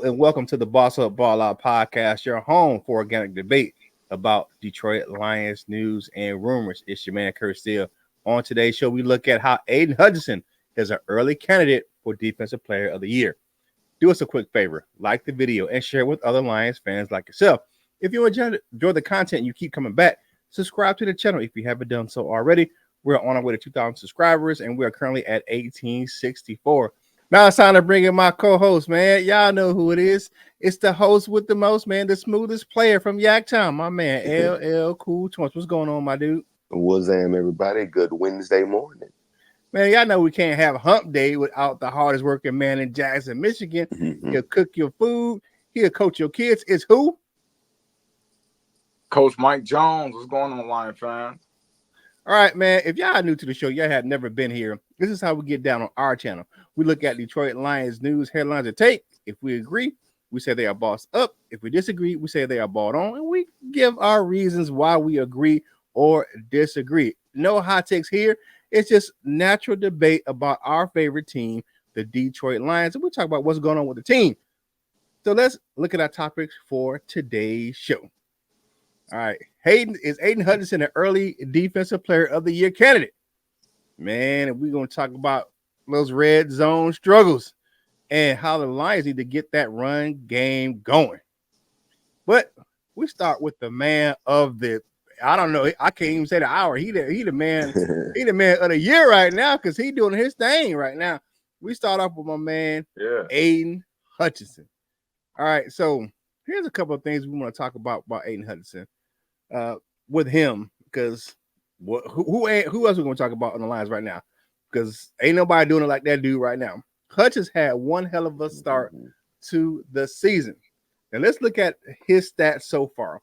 Hello and welcome to the Boss Up Ball Out podcast, your home for organic debate about Detroit Lions news and rumors. It's your man, Kurt Steele. On today's show, we look at how Aidan Hutchinson is an early candidate for Defensive Player of the Year. Do us a quick favor, like the video and share it with other Lions fans like yourself. If you enjoy the content and you keep coming back, subscribe to the channel if you haven't done so already. We're on our way to 2,000 subscribers, and we are currently at 1864. Now it's time to bring in my co-host, man. Y'all know who it is. It's the host with the most, man, the smoothest player from Yaktown, my man, LL Cool Twins. What's going on, my dude? What's up, everybody? Good Wednesday morning. Man, y'all know we can't have hump day without the hardest working man in Jackson, Michigan. He'll cook your food. He'll coach your kids. It's who? Coach Mike Jones. What's going on, Lion fans? All right, man. If y'all are new to the show, y'all had never been here. This is how we get down on our channel. We look at Detroit Lions news, headlines, and tape. If we agree, we say they are bossed up. If we disagree, we say they are bought on. And we give our reasons why we agree or disagree. No hot takes here. It's just natural debate about our favorite team, the Detroit Lions. And we talk about what's going on with the team. So let's look at our topics for today's show. All right. Aidan Hutchinson an early Defensive Player of the Year candidate? Man, and we're going to talk about those red zone struggles and how the Lions need to get that run game going. But we start with the man of the, I don't know, I can't even say the hour. He the man, he the man of the year right now because he doing his thing right now. We start off with my man, Aidan Hutchinson. All right, so here's a couple of things we want to talk about Aidan Hutchinson with him, because who else are we going to talk about on the Lions right now? Because ain't nobody doing it like that dude right now. Hutch has had one hell of a start to the season. And let's look at his stats so far.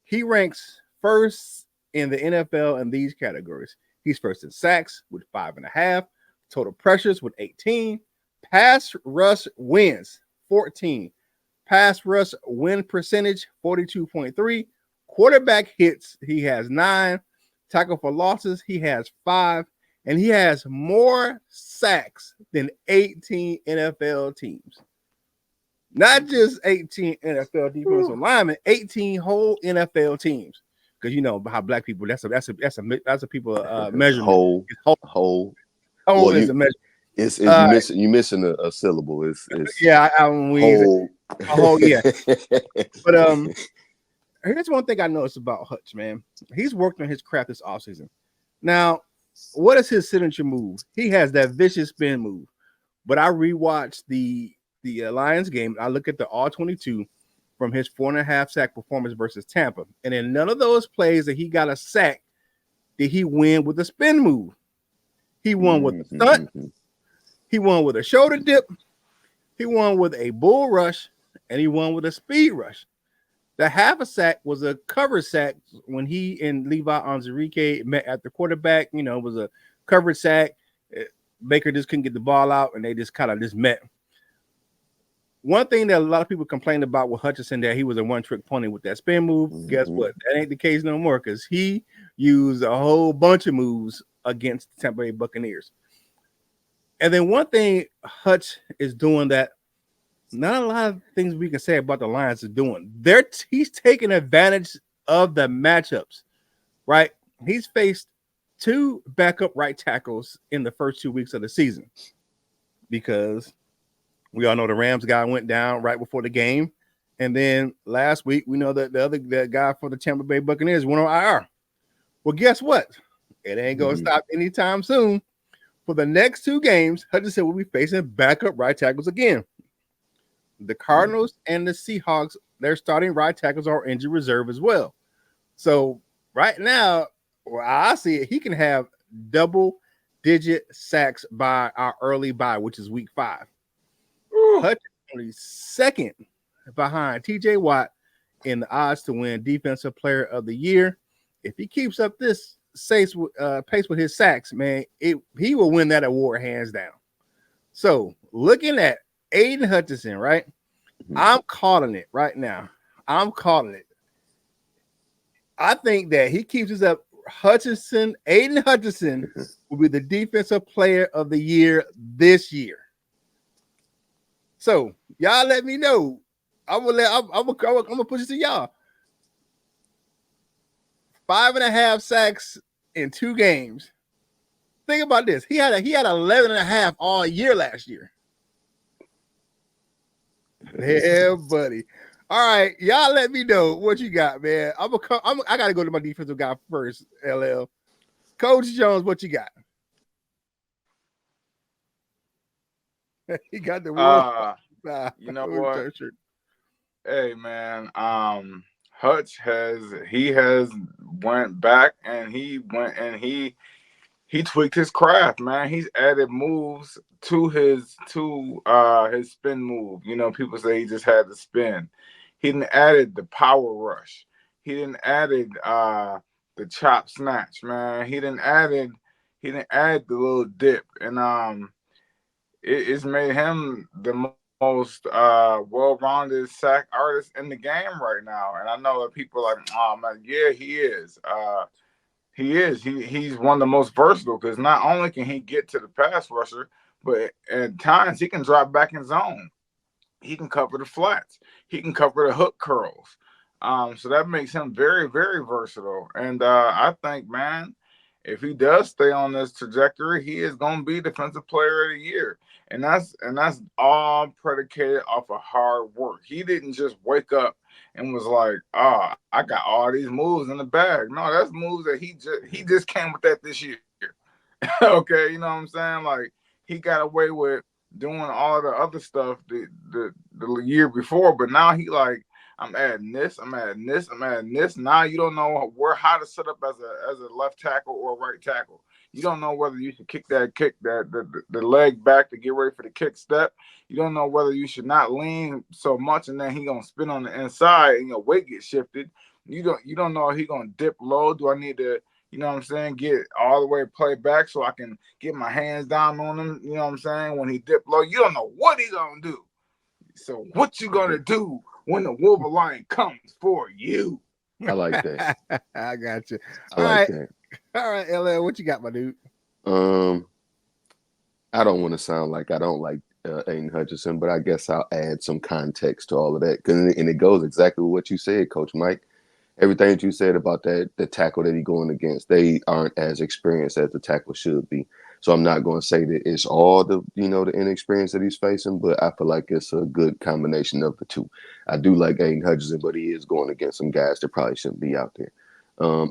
He ranks first in the NFL in these categories. He's first in sacks with 5.5, total pressures with 18, pass rush wins 14, pass rush win percentage 42.3, quarterback hits he has 9, tackle for losses he has 5, and he has more sacks than 18 NFL teams. Not just 18 NFL defensive linemen, 18 whole NFL teams. Because you know how black people, that's a people measurement. Whole is a measure. It's you missing a syllable. It's yeah, whole. Yeah. But here's one thing I noticed about Hutch, man. He's worked on his craft this offseason. Now, what is his signature move? He has that vicious spin move. But I rewatched the Lions game. I look at the all-22 from his 4.5 sack performance versus Tampa. And in none of those plays that he got a sack did he win with a spin move. He won with a stunt. He won with a shoulder dip. He won with a bull rush. And he won with a speed rush. The half a sack was a cover sack when he and Levi Onwuzurike met at the quarterback. You know, it was a covered sack. Baker just couldn't get the ball out, and they just kind of met. One thing that a lot of people complained about with Hutchinson, that he was a one-trick pony with that spin move. Guess what? That ain't the case no more, because he used a whole bunch of moves against the Tampa Bay Buccaneers. And then one thing Hutch is doing that not a lot of things we can say about the Lions is doing. He's taking advantage of the matchups, right? He's faced 2 backup right tackles in the first 2 weeks of the season because we all know the Rams guy went down right before the game. And then last week, we know that the guy for the Tampa Bay Buccaneers went on IR. Well, guess what? It ain't going to stop anytime soon. For the next 2 games, Hutchinson will be facing backup right tackles again. The Cardinals and the Seahawks, their starting right tackles are injured reserve as well. So right now, where I see it, he can have double-digit sacks by our early bye, which is week 5. Hutch is only second behind T.J. Watt in the odds to win Defensive Player of the Year. If he keeps up this pace with his sacks, man, he will win that award hands down. So looking at Aidan Hutchinson, right? I'm calling it right now. I'm calling it. I think that he keeps this up. Aidan Hutchinson will be the Defensive Player of the Year this year. So y'all let me know. I'm gonna push it to y'all. 5.5 sacks in 2 games. Think about this. He had 11.5 all year last year. Yeah, buddy. All right, y'all let me know what you got, man. I gotta go to my defensive guy first, LL. Coach Jones, what you got? He got the world. You know what? Hey man, Hutch has went back and he tweaked his craft, man. He's added moves to his spin move. You know, people say he just had to spin. He didn't added the power rush. He didn't added the chop snatch, man. He didn't add the little dip, and it's made him the most well-rounded sack artist in the game right now. And I know that people are like, oh man, yeah, he is. He's one of the most versatile because not only can he get to the pass rusher, but at times he can drop back in zone. He can cover the flats. He can cover the hook curls. So that makes him very, very versatile. And I think, man, if he does stay on this trajectory, he is going to be Defensive Player of the Year. And that's all predicated off of hard work. He didn't just wake up and was like, I got all these moves in the bag. No, that's moves that he just came with that this year. Okay, you know what I'm saying? Like he got away with doing all the other stuff the year before, but now he like, I'm adding this, I'm adding this, I'm adding this. Now you don't know how to set up as a left tackle or a right tackle. You don't know whether you should kick the leg back to get ready for the kick step. You don't know whether you should not lean so much and then he gonna spin on the inside and your weight gets shifted. You don't know if he gonna dip low. Do I need to, you know what I'm saying, get all the way play back so I can get my hands down on him? You know what I'm saying? When he dip low, you don't know what he gonna do. So what you gonna do when the Wolverine comes for you? I like that. I got you. I like that. All right, LL, what you got, my dude? I don't want to sound like I don't like Aidan Hutchinson, but I guess I'll add some context to all of that. And it goes exactly what you said, Coach Mike. Everything that you said about the tackle that he's going against, they aren't as experienced as the tackle should be. So I'm not going to say that it's all the inexperience that he's facing, but I feel like it's a good combination of the two. I do like Aidan Hutchinson, but he is going against some guys that probably shouldn't be out there.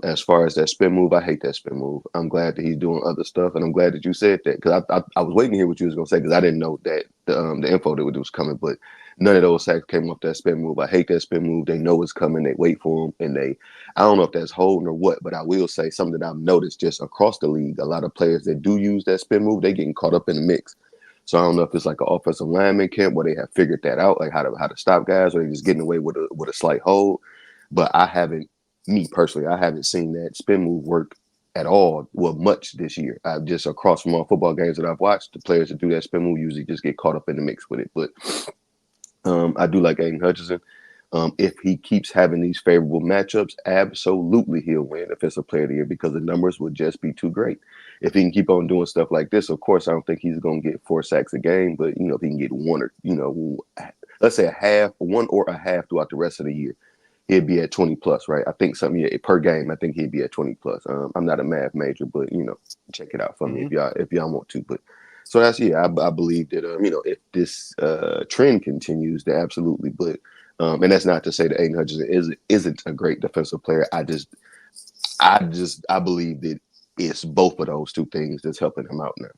As far as that spin move, I hate that spin move. I'm glad that he's doing other stuff, and I'm glad that you said that because I was waiting to hear what you was going to say because I didn't know that the info that was coming, but none of those sacks came off that spin move. I hate that spin move. They know it's coming. They wait for him, and I don't know if that's holding or what, but I will say something that I've noticed just across the league. A lot of players that do use that spin move, they getting caught up in the mix. So I don't know if it's like an offensive lineman camp where they have figured that out, like how to stop guys, or they just getting away with a slight hold. But me personally, I haven't seen that spin move work at all, well, much this year. I've just across from all football games that I've watched, the players that do that spin move usually just get caught up in the mix with it. But I do like Aidan Hutchinson. If he keeps having these favorable matchups, absolutely he'll win Defensive Player of the Year because the numbers would just be too great. If he can keep on doing stuff like this, of course, I don't think he's going to get 4 sacks a game, but if he can get one or, let's say one or a half throughout the rest of the year, he'd be at 20 plus, right? I think per game, I think he'd be at 20 plus. I'm not a math major, but check it out for me if y'all want to. But so I believe that if this trend continues, then absolutely. But and that's not to say that Aidan Hutchinson isn't a great defensive player. I believe that it's both of those two things that's helping him out now.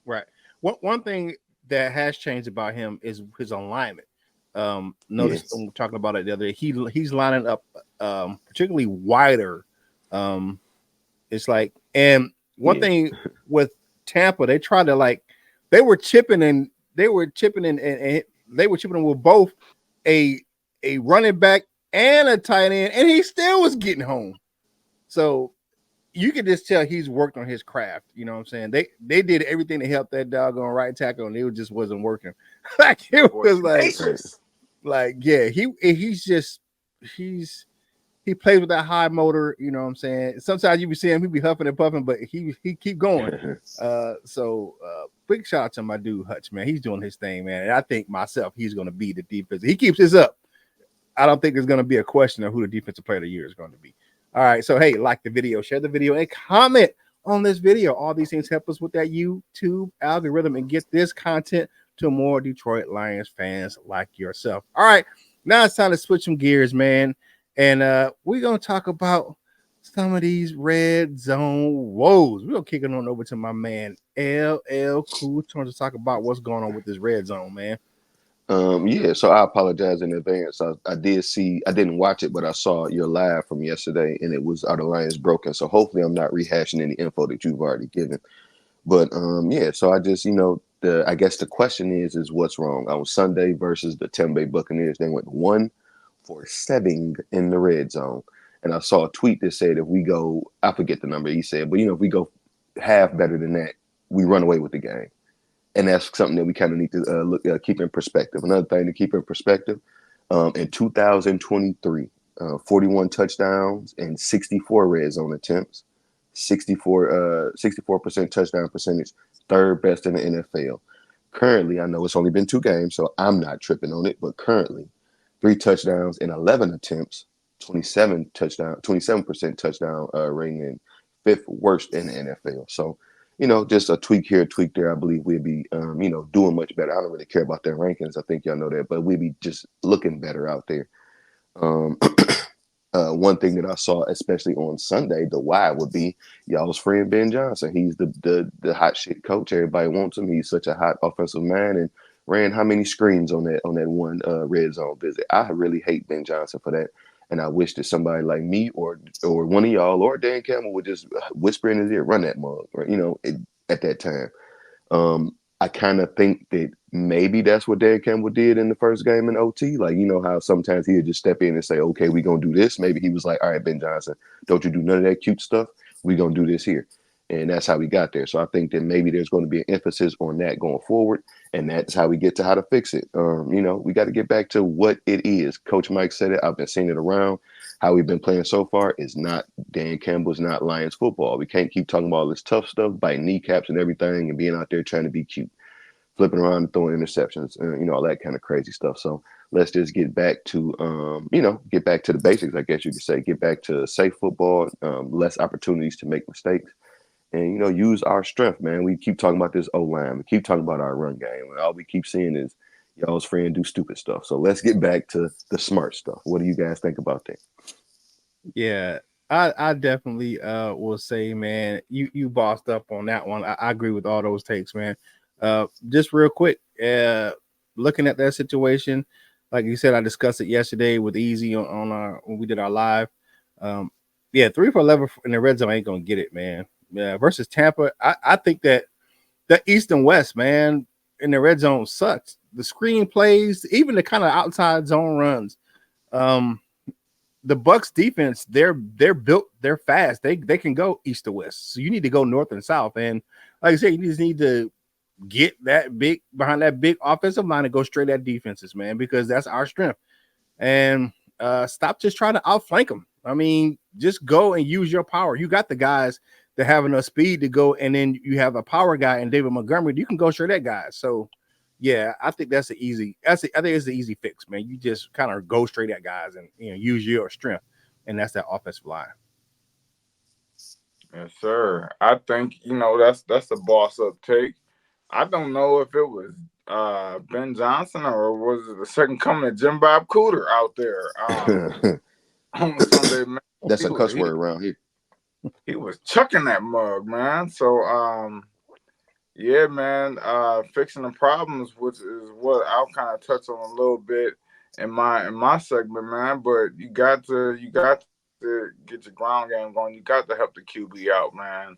Right. One thing that has changed about him is his alignment. Notice when we're talking about it the other day, he's lining up particularly wider. It's like, and one thing with Tampa, they tried to they were chipping in with both a running back and a tight end, and he still was getting home. So you can just tell he's worked on his craft. You know what I'm saying? They did everything to help that doggone right tackle, and it just wasn't working. It was he's he plays with that high motor. You know what I'm saying? Sometimes you be seeing him, he be huffing and puffing, but he keep going. Big shout out to my dude Hutch, man. He's doing his thing, man. And I think myself, he's going to be the defense. He keeps this up. I don't think there's going to be a question of who the defensive player of the year is going to be. All right. So, hey, like the video, share the video, and comment on this video. All these things help us with that YouTube algorithm and get this content to more Detroit Lions fans like yourself. All right. Now it's time to switch some gears, man. And we're going to talk about some of these red zone woes. We're going to kick it on over to my man, LL Cool Turn, to talk about what's going on with this red zone, man. Yeah, so I apologize in advance. I didn't watch it, but I saw your live from yesterday, and it was, are the Lions broken? So hopefully I'm not rehashing any info that you've already given. But yeah, so I just, I guess the question is what's wrong? On Sunday versus the Tampa Bay Buccaneers, they went 1 for 7 in the red zone. And I saw a tweet that said if we go, I forget the number he said, but if we go half better than that, we run away with the game. And that's something that we kind of need to keep in perspective. Another thing to keep in perspective, in 2023, 41 touchdowns and 64 red zone attempts, 64% touchdown percentage, third best in the NFL. Currently, I know it's only been 2 games, so I'm not tripping on it, but currently, 3 touchdowns and 11 attempts, 27% touchdown rating, and 5th worst in the NFL. So, just a tweak here, a tweak there. I believe we'd be, doing much better. I don't really care about their rankings. I think y'all know that, but we'd be just looking better out there. One thing that I saw, especially on Sunday, the why would be y'all's friend Ben Johnson. He's the hot shit coach. Everybody wants him. He's such a hot offensive man, and ran how many screens on that one red zone visit. I really hate Ben Johnson for that. And I wish that somebody like me or one of y'all or Dan Campbell would just whisper in his ear, run that mug, right? At that time. I kind of think that maybe that's what Dan Campbell did in the first game in OT. Like, how sometimes he'd just step in and say, okay, we're going to do this. Maybe he was like, all right, Ben Johnson, don't you do none of that cute stuff. We're going to do this here. And that's how we got there. So I think that maybe there's going to be an emphasis on that going forward. And that's how we get to how to fix it. We got to get back to what it is. Coach Mike said it. I've been seeing it around. How we've been playing so far is not Dan Campbell's, not Lions football. We can't keep talking about all this tough stuff, biting kneecaps and everything, and being out there trying to be cute, flipping around and throwing interceptions, all that kind of crazy stuff. So let's just get back to, get back to the basics, I guess you could say. Get back to safe football, less opportunities to make mistakes. And, use our strength, man. We keep talking about this O-line. We keep talking about our run game. All we keep seeing is y'all's friend do stupid stuff. So let's get back to the smart stuff. What do you guys think about that? Yeah, I definitely will say, man, you bossed up on that one. I agree with all those takes, man. Just real quick, looking at that situation, like you said, I discussed it yesterday with Easy on our when we did our live. 3 for 11 in the red zone ain't gonna get it, man. Yeah, versus Tampa, I think that the East and West, man, in the red zone sucks. The screen plays, even the kind of outside zone runs. The Bucks defense, they're built, they're fast. They can go east to west. So you need to go north and south. And like I said, you just need to get that big behind that big offensive line and go straight at defenses, man, because that's our strength. And stop just trying to outflank them. I mean, just go and use your power. You got the guys that have enough speed to go, and then you have a power guy and David Montgomery. You can go straight at guys. So yeah, I think I think it's the easy fix, man. You just kind of go straight at guys and use your strength, and that's that offensive line. Yes, sir. I think that's a boss up take. I don't know if it was Ben Johnson or was it the second coming of Jim Bob Cooter out there on Sunday. Man, That's a cuss word around here. He was chucking that mug, man. So yeah, man, fixing the problems, which is what I'll kind of touch on a little bit in my segment, man. But you got to get your ground game going. You got to help the QB out, man.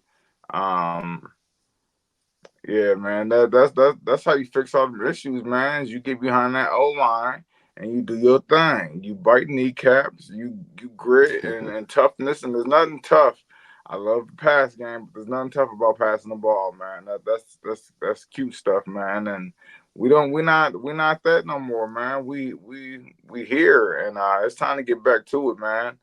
Yeah, man. That's how you fix all the issues, man. Is you get behind that O line and you do your thing. You bite kneecaps, you grit and toughness, and there's nothing tough. I love the pass game, but there's nothing tough about passing the ball, man. That's cute stuff, man. And we're not that no more, man. We here, and it's time to get back to it, man.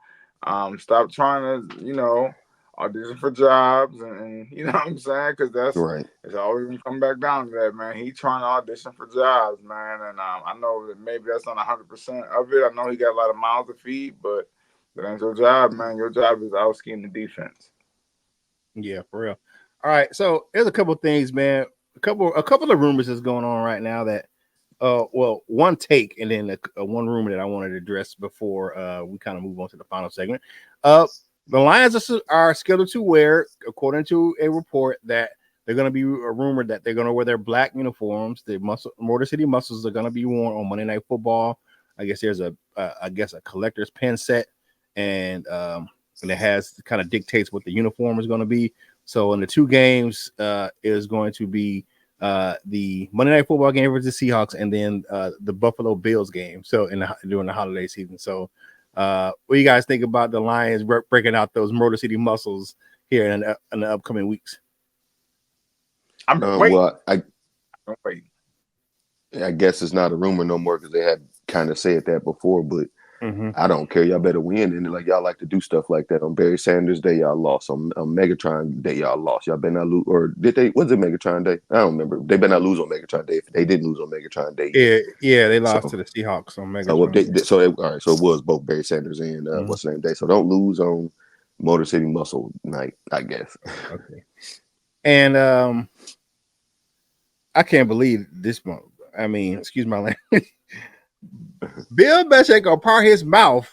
Stop trying to, audition for jobs and you know what I'm saying? Because Right. it's always gonna come back down to that, man. He trying to audition for jobs, man, and I know that maybe that's not 100% of it. I know he got a lot of mouths to feed, but that ain't your job, man. Your job is out scheme the defense. Yeah, for real. All right, so there's a couple of things, man. A couple of rumors that's going on right now that well, one take and then one rumor that I wanted to address before we kind of move on to the final segment. The Lions are scheduled to wear, according to a report, that they're going to be a rumor that they're going to wear their black uniforms. The Motor City Muscles are going to be worn on Monday Night Football. I guess there's a collector's pin set, and it has kind of dictates what the uniform is going to be. So in the two games, is going to be the Monday Night Football game versus the Seahawks, and then the Buffalo Bills game. So during the holiday season. So what do you guys think about the Lions breaking out those Motor City Muscles here in the upcoming weeks? I'm waiting. Well, I'm waiting. I guess it's not a rumor no more because they had kind of said that before, but I don't care. Y'all better win. And like y'all like to do stuff like that. On Barry Sanders Day, y'all lost. On Megatron Day, y'all lost. Y'all better not lose. Or did they? Was it Megatron Day? I don't remember. They better not lose on Megatron Day. If they did lose on Megatron Day, yeah, they lost to the Seahawks on Megatron. All right. So it was both Barry Sanders and what's the name day. So don't lose on Motor City Muscle Night, I guess. Okay. And I can't believe this month. I mean, excuse my language. Bill Belichick will part his mouth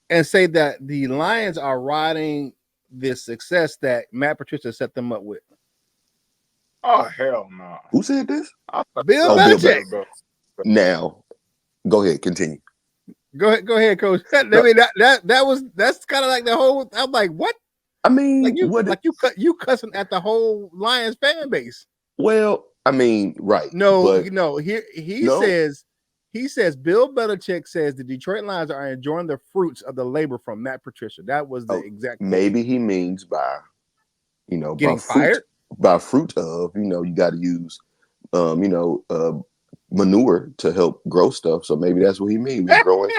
and say that the Lions are riding the success that Matt Patricia set them up with. Oh hell no! Who said this? Bill Belichick. Now, go ahead, continue. Go ahead, Coach. I mean, that's kind of like the whole. I'm like, what? I mean, you cussing at the whole Lions fan base. Well, I mean, right? He says Bill Belichick says the Detroit Lions are enjoying the fruits of the labor from Matt Patricia. That was the exact quote. Maybe he means by, getting fired. By fruit of, you got to use, manure to help grow stuff. So maybe that's what he means. We're growing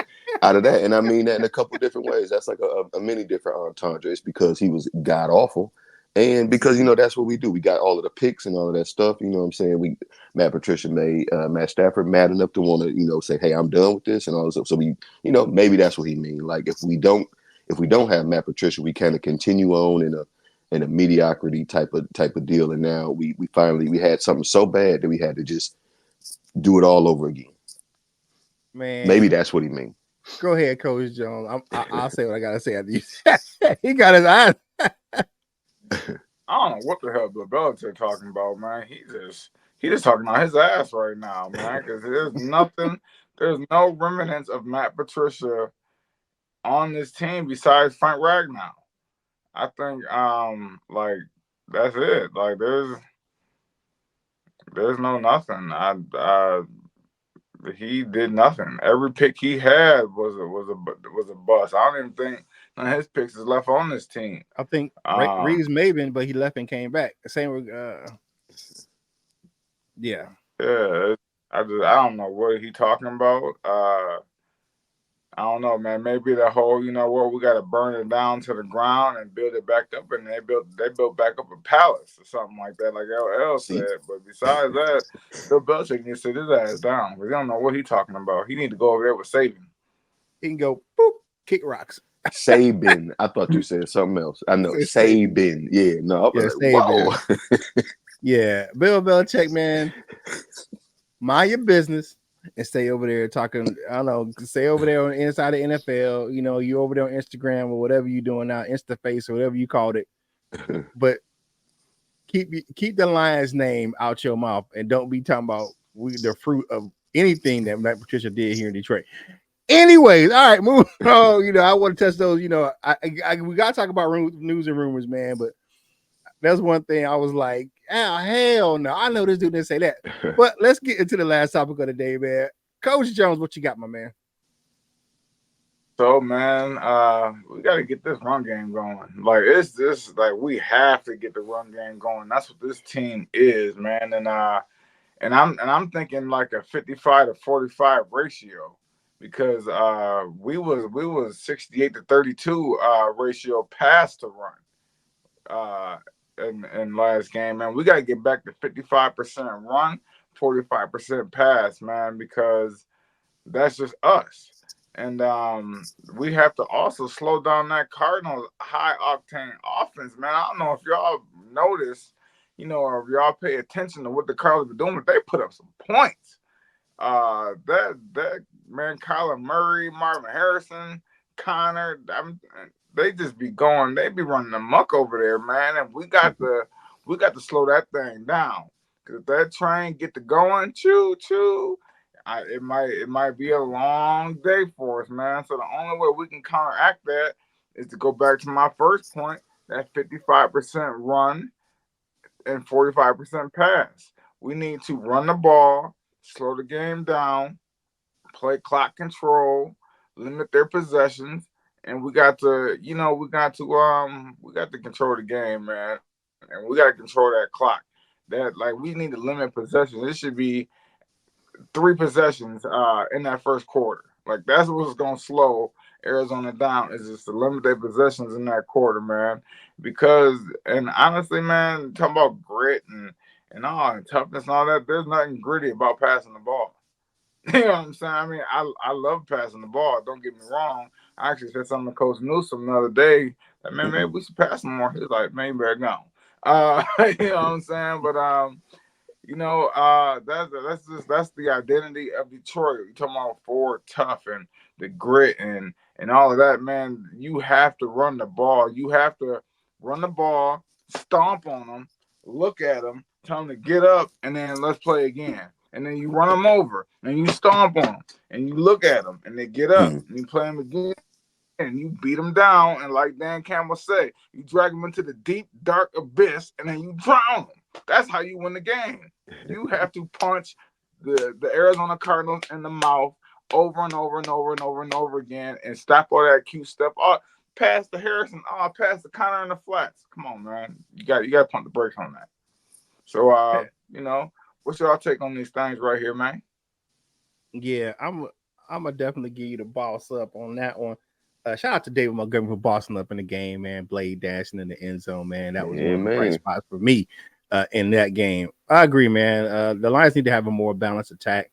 out of that, and I mean that in a couple of different ways. That's like a many different entendre. It's because he was god awful. And because, that's what we do. We got all of the picks and all of that stuff. You know what I'm saying? Matt Patricia made Matt Stafford mad enough to want to, say, hey, I'm done with this and all this stuff. So maybe that's what he means. Like if we don't have Matt Patricia, we kind of continue on in a mediocrity type of deal. And now we finally had something so bad that we had to just do it all over again. Man, maybe that's what he means. Go ahead, Coach Jones. I'll say what I gotta say after you. He got his eyes. I don't know what the hell Bill Belichick talking about, man. He just talking about his ass right now, man. Because there's no remnants of Matt Patricia on this team besides Frank Ragnow. I think like that's it. Like there's no nothing. He did nothing. Every pick he had was a bust. I don't even think none of his picks is left on this team. I think Reeves Maven, but he left and came back. Same with yeah. Yeah. I don't know what he talking about. I don't know, man. Maybe the whole, we got to burn it down to the ground and build it back up, and they built back up a palace or something like that, like LL said. But besides that, Bill Belichick needs to sit his ass down because he don't know what he talking about. He need to go over there with Saban. He can go boop, kick rocks. Saban. I thought you said something else. I know Saban. Yeah, no. Yeah, Saban. Yeah, Bill Belichick, man. Mind your business. And stay over there talking. I don't know. Stay over there on the inside of the NFL. You over there on Instagram or whatever you're doing now, InstaFace or whatever you called it. But keep the Lions name out your mouth and don't be talking about the fruit of anything that Matt Patricia did here in Detroit. Anyways, all right, move on. I want to touch those. We gotta talk about news and rumors, man. But that's one thing I was like, oh, hell no. I know this dude didn't say that. But let's get into the last topic of the day, man. Coach Jones, what you got, my man? So, man, we got to get this run game going. Like, we have to get the run game going. That's what this team is, man. And I'm thinking like a 55 to 45 ratio. because we was 68-32 ratio pass to run uh in last game, man. We gotta get back to 55% run, 45% pass, man, because that's just us. And we have to also slow down that Cardinals high octane offense, man. I don't know if y'all notice, or if y'all pay attention to what the Cardinals are doing, but they put up some points. That man, Kyler Murray, Marvin Harrison, Connor, they just be going, they be running amok over there, man. And we got to slow that thing down. Cause if that train get to going, choo choo, it might be a long day for us, man. So the only way we can counteract that is to go back to my first point, that 55% run and 45% pass. We need to run the ball, slow the game down, play clock control, limit their possessions, and we got to control the game, man, and we got to control that clock. That like we need to limit possessions. It should be three possessions in that first quarter. Like that's what's gonna slow Arizona down is just to limit their possessions in that quarter, man. Because and honestly, man, talking about grit and all and toughness and all that, there's nothing gritty about passing the ball. You know what I'm saying? I mean, I love passing the ball. Don't get me wrong. I actually said something to Coach Newsom the other day that man, maybe we should pass him more. He's like, man, you better go. You know what I'm saying? But that's the identity of Detroit. You talking about forward tough and the grit and all of that, man. You have to run the ball. You have to run the ball, stomp on them, look at them, tell them to get up, and then let's play again. And then you run them over, and you stomp on them, and you look at them, and they get up, and you play them again, and you beat them down. And like Dan Campbell said, you drag them into the deep, dark abyss, and then you drown them. That's how you win the game. You have to punch the Arizona Cardinals in the mouth over and over and over and over and over again, and stop all that cute stuff. Oh, pass the Harrison. Oh, pass the Connor in the flats. Come on, man. You got to pump the brakes on that. So, what's y'all take on these things right here, man? Yeah, I'm gonna definitely give you the boss up on that one. Shout out to David Montgomery for bossing up in the game, man. Blade dashing in the end zone, man. That was one of the bright spots for me in that game. I agree, man. The Lions need to have a more balanced attack.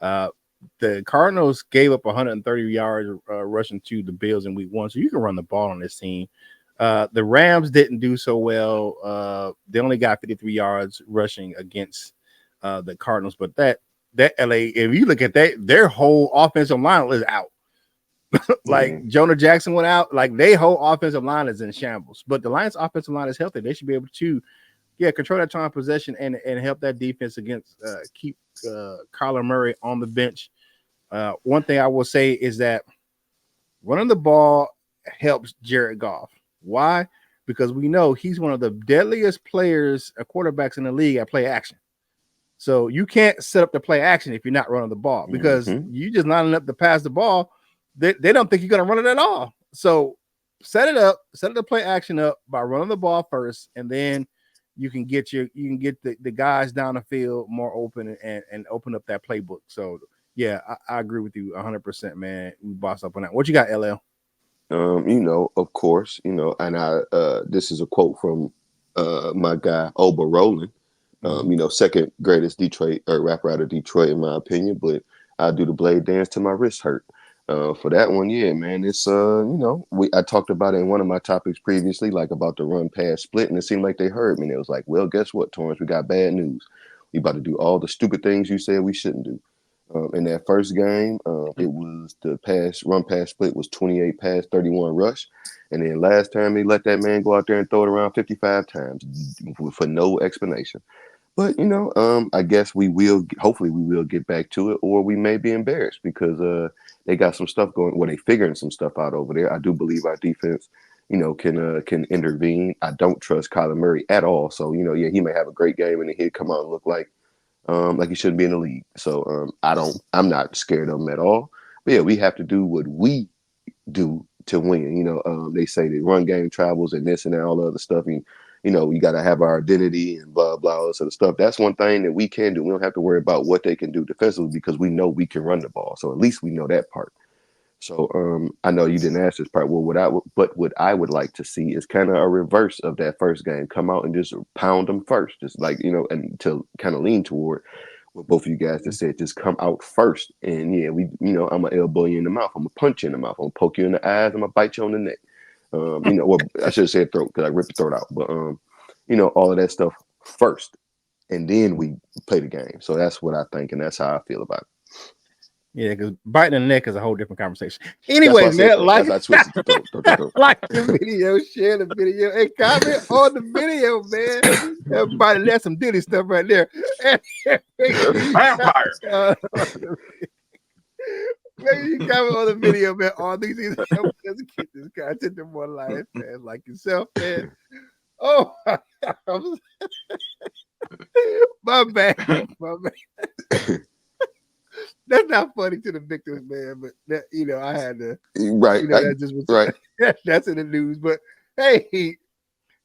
The Cardinals gave up 130 yards rushing to the Bills in week 1, so you can run the ball on this team. The Rams didn't do so well. They only got 53 yards rushing against the Cardinals, but that LA, if you look at that, their whole offensive line is out. Like Jonah Jackson went out, like their whole offensive line is in shambles. But the Lions' offensive line is healthy. They should be able to, control that time of possession and help that defense against keep Kyler Murray on the bench. One thing I will say is that running the ball helps Jared Goff. Why? Because we know he's one of the deadliest players, quarterbacks in the league at play action. So you can't set up the play action if you're not running the ball because you just lining up to pass the ball. They don't think you're going to run it at all. So set the play action up by running the ball first, and then you can get the guys down the field more open and open up that playbook. So yeah, I agree with you 100%, man. We boss up on that. What you got, LL? Of course, and I this is a quote from my guy Oba Roland. Second greatest Detroit or rapper out of Detroit in my opinion, but I do the blade dance till my wrist hurt. For that one, yeah, man, it's I talked about it in one of my topics previously, like about the run pass split, and it seemed like they heard me. And it was like, well, guess what, Torrance, we got bad news. We about to do all the stupid things you said we shouldn't do. In that first game, it was the run pass split was 28 pass, 31 rush. And then last time they let that man go out there and throw it around 55 times for no explanation. But I guess hopefully we will get back to it, or we may be embarrassed because they got some stuff going. Well, they figuring some stuff out over there. I do believe our defense, can intervene. I don't trust Kyler Murray at all. So he may have a great game and then he'll come out and look like he shouldn't be in the league. So I'm not scared of him at all. But yeah, we have to do what we do to win. They say the run game travels and this and that, all the other stuff. And we got to have our identity and blah, blah, all this sort of stuff. That's one thing that we can do. We don't have to worry about what they can do defensively because we know we can run the ball. So at least we know that part. So I know you didn't ask this part. Well, what I would like to see is kind of a reverse of that first game. Come out and just pound them first, just like and to kind of lean toward what both of you guys just said. Just come out first, and yeah, I'm gonna elbow you in the mouth. I'm gonna punch you in the mouth. I'm gonna poke you in the eyes. I'm gonna bite you on the neck. Well, I should have said throat because I ripped the throat out. But all of that stuff first, and then we play the game. So that's what I think, and that's how I feel about it. Yeah, because biting the neck is a whole different conversation. Anyways, man, like the video, share the video, and comment on the video, man. Everybody, that's some Diddy stuff right there. Vampire. Maybe you comment on the video, man. All these help us get this content to more life, man. Like yourself, man. Oh, my bad. That's not funny to the victims, man. But that, I had to. Right. That just was right. That's in the news. But hey,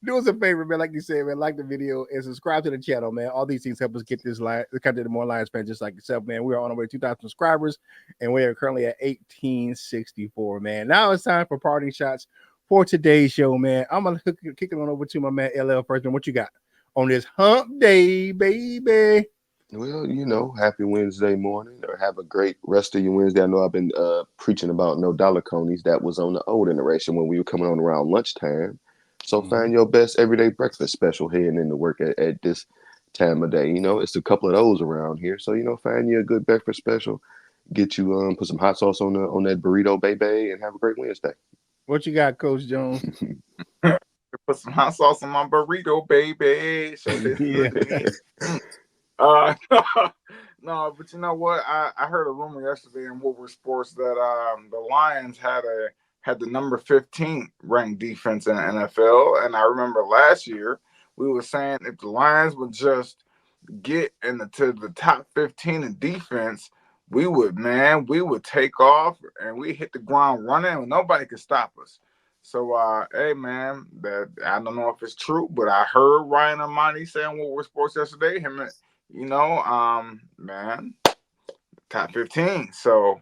do us a favor, man. Like you said, man, like the video and subscribe to the channel, man. All these things help us get this content to more Lions fans just like yourself, man. We're on our way to 2,000 subscribers, and we are currently at 1864, man. Now it's time for parting shots for today's show, man. I'm gonna kick it on over to my man LL first, man. What you got on this hump day, baby? Well, happy Wednesday morning, or have a great rest of your Wednesday. I know I've been preaching about no dollar conies. That was on the old iteration when we were coming on around lunchtime. So find your best everyday breakfast special heading into work at this time of day. It's a couple of those around here. So, find you a good breakfast special. Get you put some hot sauce on that burrito, baby, and have a great Wednesday. What you got, Coach Jones? Put some hot sauce on my burrito, baby. No, but you know what? I heard a rumor yesterday in Woodward Sports that the Lions had the number 15 ranked defense in the NFL, and I remember last year we were saying if the Lions would just get to the top 15 in defense, we would take off and we hit the ground running and nobody could stop us. So, hey, man, that I don't know if it's true, but I heard Ryan Armani saying Woodward Sports yesterday. Man, top 15. So,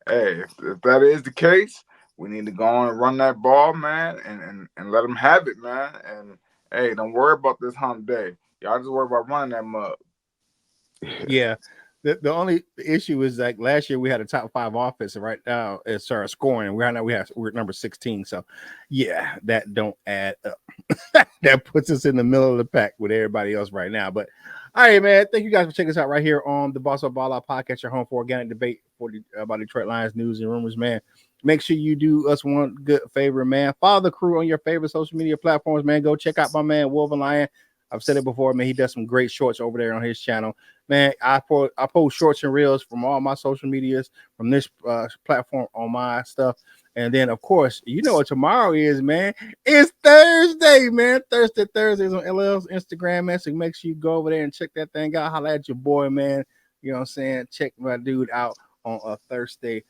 hey, if that is the case, we need to go on and run that ball, man, and let them have it, man. And, hey, don't worry about this hump day. Y'all just worry about running that mug. Yeah. The only issue is like last year we had a top 5 offense, and right now it's our scoring. We're number 16. So yeah, that don't add up. That puts us in the middle of the pack with everybody else right now. But all right, man. Thank you guys for checking us out right here on the Boss of Ball Out podcast, your home for organic debate about Detroit Lions news and rumors, man. Make sure you do us one good favor, man. Follow the crew on your favorite social media platforms, man. Go check out my man Wolverine Lion. I've said it before, man. He does some great shorts over there on his channel, man. I post shorts and reels from all my social medias, from this platform on my stuff, and then of course, you know what tomorrow is, man. It's Thursday, man. Thursdays on LL's Instagram, man. So make sure you go over there and check that thing out. Holla at your boy, man. You know what I'm saying? Check my dude out on a Thursday,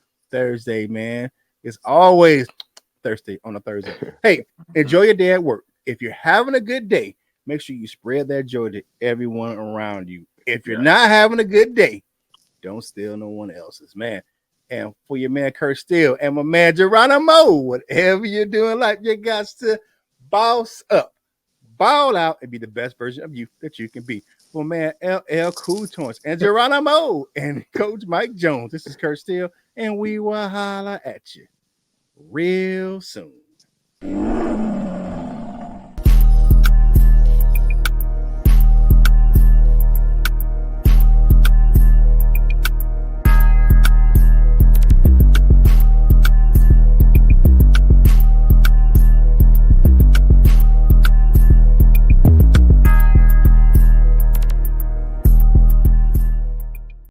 man. It's always Thursday on a Thursday. Hey, enjoy your day at work. If you're having a good day, make sure you spread that joy to everyone around you. If you're not having a good day, don't steal no one else's, man. And for your man Kurt Steele and my man Geronimo, whatever you're doing, like you got to boss up, ball out, and be the best version of you that you can be. For man LL Cool Toys and Geronimo and Coach Mike Jones, this is Kurt Steele, and we will holla at you real soon.